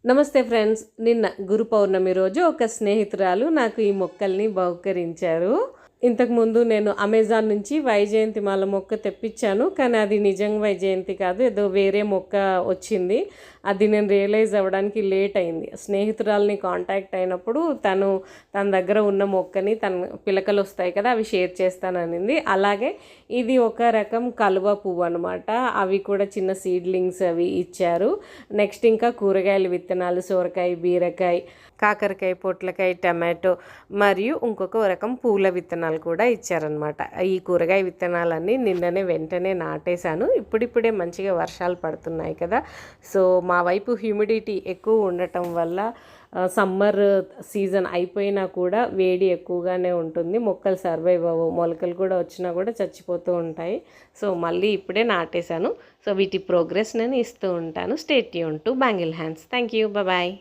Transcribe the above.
నమస్తే ఫ్రెండ్స్. నిన్న గురు పౌర్ణమి రోజు ఒక స్నేహితురాలు నాకు ఈ మొక్కల్ని బహుకరించారు. ఇంతకుముందు నేను అమెజాన్ నుంచి వైజయంతిమాల మొక్క తెప్పించాను. కానీ అది నిజంగా వైజయంతి కాదు, ఏదో వేరే మొక్క వచ్చింది. అది నేను రియలైజ్ అవ్వడానికి లేట్ అయింది. స్నేహితురాలని కాంటాక్ట్ అయినప్పుడు తన దగ్గర ఉన్న మొక్కని పిలకలు వస్తాయి కదా, అవి షేర్ చేస్తాననింది. అలాగే ఇది ఒక రకం కలువ పువ్వు అనమాట. అవి కూడా చిన్న సీడ్లింగ్స్ అవి ఇచ్చారు. నెక్స్ట్ ఇంకా కూరగాయల విత్తనాలు, సొరకాయ, బీరకాయ, కాకరకాయ, పొట్లకాయ, టమాటో మరియు ఇంకొక రకం పూల విత్తనాలు కూడా ఇచ్చారనమాట. ఈ కూరగాయ విత్తనాలన్నీ నిన్ననే వెంటనే నాటేశాను. ఇప్పుడిప్పుడే మంచిగా వర్షాలు పడుతున్నాయి కదా, సో మా వైపు హ్యూమిడిటీ ఎక్కువ ఉండటం వల్ల సమ్మర్ సీజన్ అయిపోయినా కూడా వేడి ఎక్కువగానే ఉంటుంది. మొక్కలు సర్వైవ్ అవ్వవు, మొలకలు కూడా వచ్చినా కూడా చచ్చిపోతూ ఉంటాయి. సో మళ్ళీ ఇప్పుడే నాటేశాను. సో వీటి ప్రోగ్రెస్ నేను ఇస్తూ ఉంటాను. Stay tune to bangle hands. Thank you. Bye.